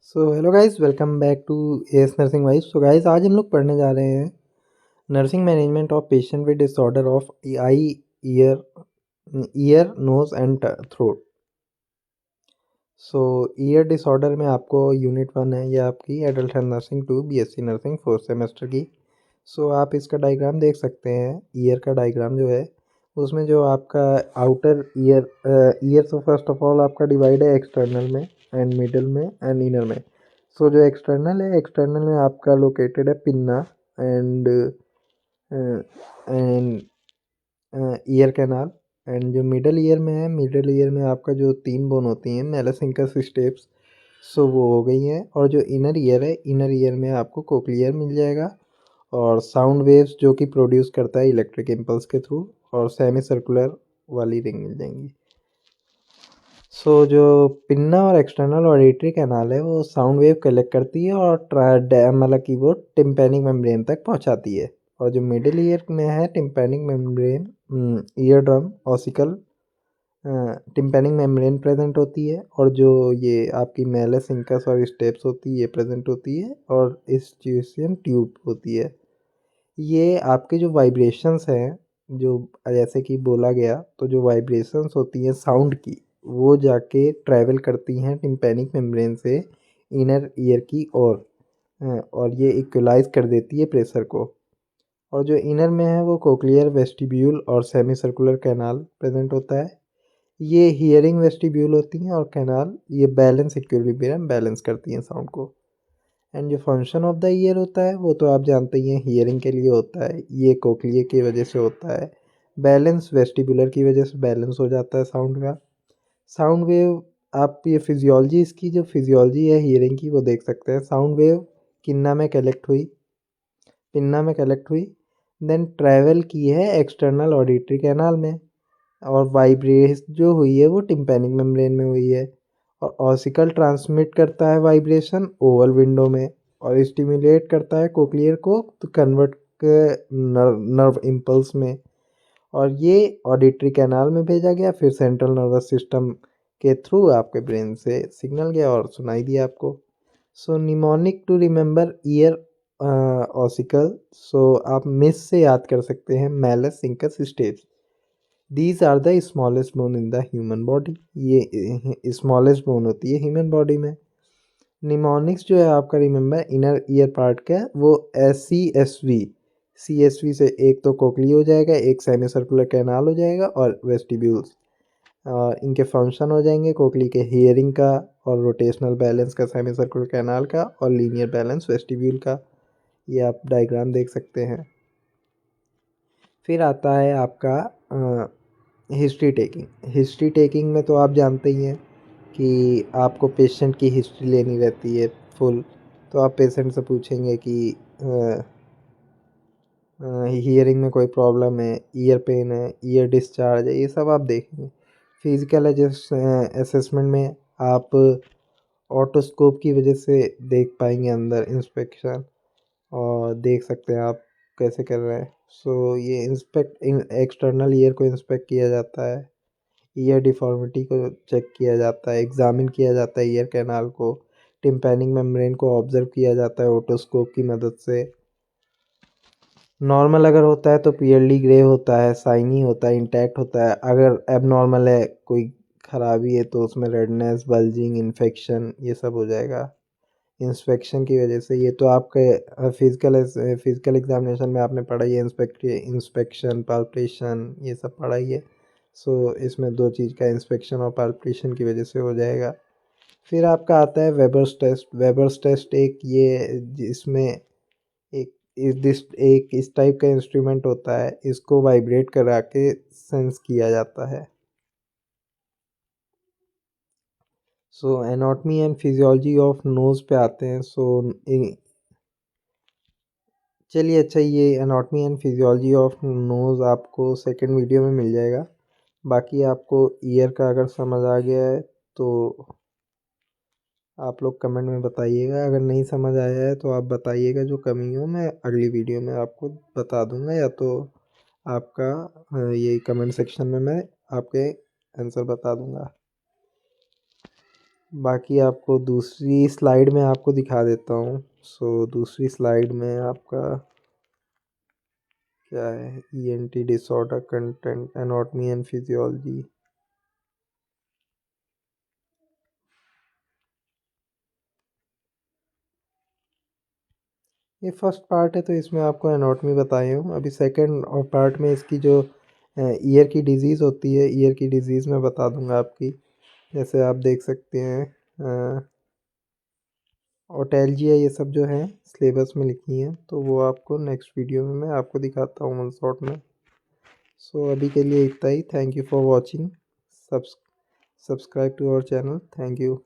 So hello guys, welcome back to S nursing wise. So guys, आज हम लोग पढ़ने जा रहे हैं nursing management of patient with disorder of eye, ear nose and throat. So ear disorder में आपको यूनिट 1 है, ये आपकी adult health nursing 2 BSc nursing 4th semester की। सो आप इसका डायग्राम देख सकते हैं। ईयर का डायग्राम जो है उसमें जो आपका आउटर ईयर तो फर्स्ट ऑफ ऑल आपका डिवाइड है एक्सटर्नल में एंड मिडल में एंड इनर में। सो जो एक्सटर्नल है, एक्सटर्नल में आपका लोकेटेड है pinna and and ear canal. And जो मिडल ईयर में है, मिडल ईयर में आपका जो 3 बोन होती हैं मैलस इंकस स्टेप्स, सो वो हो गई हैं। और जो इनर ईयर है, इनर ईयर में आपको कोक्लियर मिल जाएगा और साउंड वेव्स जो कि प्रोड्यूस करता है इलेक्ट्रिक इम्पल्स के थ्रू, और सेमी सर्कुलर वाली रिंग मिल जाएंगी। सो जो पिन्ना और एक्सटर्नल ऑडिटरी कैनाल है वो साउंड वेव कलेक्ट करती है और मतलब कि वो टिम्पैनिक मेम्ब्रेन तक पहुंचाती है। और जो मिडिल ईयर में है tympanic membrane, ear drum ossicle tympanic membrane present होती है। और जो ये आपकी मेलस इंकस और स्टेप्स होती है ये प्रेजेंट होती है, और स्ट्यूसियन ट्यूब होती है। ये आपके जो वाइब्रेशंस हैं, जो जैसे कि बोला गया, तो जो वाइब्रेशंस होती हैं साउंड की, वो जाके ट्रैवल करती हैं टिम्पैनिक मेम्ब्रेन से इनर ईयर की ओर, और ये इक्वलाइज कर देती है प्रेशर को। और जो इनर में है वो कोक्लियर, वेस्टिब्यूल और सेमी सर्कुलर कैनाल प्रेजेंट होता है। ये हियरिंग वेस्टिब्यूल होती हैं, और कैनाल ये बैलेंस इक्विलिब्रियम बैलेंस करती हैं साउंड को। एंड जो फंक्शन ऑफ द ईयर होता है वो तो आप जानते ही हैं, हियरिंग के लिए होता है, ये कोक्लियर की वजह से होता है। बैलेंस वेस्टिबुलर की वजह से बैलेंस हो जाता है साउंड का। साउंड वेव, आप ये फिजियोलॉजी, इसकी जो फिजियोलॉजी है हियरिंग की वो देख सकते हैं। साउंड वेव किन्ना में कलेक्ट हुई, पिन्ना में कलेक्ट हुई, देन ट्रैवल की है एक्सटर्नल ऑडिटरी कैनाल में, और वाइब्रेट जो हुई है वो टिम्पैनिक मेम्ब्रेन में हुई है। और ऑसिकल ट्रांसमिट करता है वाइब्रेशन ओवल विंडो में, और स्टिमुलेट करता है कोक्लियर को तो कन्वर्ट नर्व इम्पल्स में। और ये ऑडिटरी कैनाल में भेजा गया, फिर सेंट्रल नर्वस सिस्टम के थ्रू आपके ब्रेन से सिग्नल गया और सुनाई दिया आपको। So mnemonic to remember ear ossicle. So आप मिस से याद कर सकते हैं malleus incus stapes. These are the smallest bone in the human body. ये स्मॉलेस्ट बोन होती है ह्यूमन बॉडी में। निमोनिक्स जो है आपका, रिमेंबर इनर ईयर पार्ट का, वो सी एस वी से एक तो कोकली हो जाएगा, एक सेमी सर्कुलर कैनाल हो जाएगा और वेस्टिब्यूल्स। इनके फंक्शन हो जाएंगे कोकली के हियरिंग का, और रोटेशनल बैलेंस का सेमी सर्कुलर कैनाल का, और लीनियर बैलेंस वेस्टिब्यूल का। ये आप डायग्राम देख सकते हैं। फिर आता है आपका हिस्ट्री टेकिंग। हिस्ट्री टेकिंग में तो आप जानते ही हैं कि आपको पेशेंट की हिस्ट्री लेनी रहती है फुल। तो आप पेशेंट से पूछेंगे कि हियरिंग में कोई प्रॉब्लम है, ईयर पेन है, ईयर डिस्चार्ज है, ये सब आप देखेंगे। फिजिकल असेसमेंट में आप ऑटोस्कोप की वजह से देख पाएंगे अंदर इंस्पेक्शन, और देख सकते हैं आप कैसे कर रहे हैं। सो ये एक्सटर्नल ईयर को इंस्पेक्ट किया जाता है, ईयर डिफॉर्मिटी को चेक किया जाता है, एग्जामिन किया जाता है ईयर कैनाल को, टिम्पैनिक मेम्ब्रेन को ऑब्जर्व किया जाता है ओटोस्कोप की मदद से। नॉर्मल अगर होता है तो पीएलडी ग्रे होता है, साइनी होता है, इंटैक्ट होता है। अगर एबनॉर्मल है, कोई खराबी है, तो उसमें रेडनेस, बल्जिंग, इन्फेक्शन, ये सब हो जाएगा इंस्पेक्शन की वजह से। ये तो आपके फिजिकल एग्जामिनेशन में आपने पढ़ा ही है, इंस्पेक्शन, पाल्पेशन, ये सब पढ़ा ही है। सो इसमें दो चीज़ का इंस्पेक्शन और पाल्पेशन की वजह से हो जाएगा। फिर आपका आता है वेबर्स टेस्ट। वेबर्स टेस्ट एक ये जिसमें एक इस टाइप का इंस्ट्रूमेंट होता है, इसको वाइब्रेट करा के सेंस किया जाता है। So anatomy and physiology of nose पे आते हैं। चलिए, अच्छा, ये anatomy and physiology of nose आपको सेकंड वीडियो में मिल जाएगा। बाकी आपको ईयर का अगर समझ आ गया है तो आप लोग कमेंट में बताइएगा। अगर नहीं समझ आया है तो आप बताइएगा जो कमी हो, मैं अगली वीडियो में आपको बता दूंगा, या तो आपका ये कमेंट सेक्शन में मैं आपके आंसर बता दूंगा। बाकी आपको दूसरी स्लाइड में आपको दिखा देता हूँ। दूसरी स्लाइड में आपका क्या है, ENT disorder content anatomy and physiology. ये फर्स्ट पार्ट है तो इसमें आपको एनाटॉमी बताई हूँ। अभी सेकंड और पार्ट में इसकी जो ईयर की डिजीज़ होती है, ईयर की डिजीज़ मैं बता दूंगा आपकी। जैसे आप देख सकते हैं ओटेलजिया, ये सब जो है सिलेबस में लिखी हैं, तो वो आपको नेक्स्ट वीडियो में मैं आपको दिखाता हूँ वन शॉट में। अभी के लिए इतना ही। Thank you for watching. Subscribe to our channel. Thank you.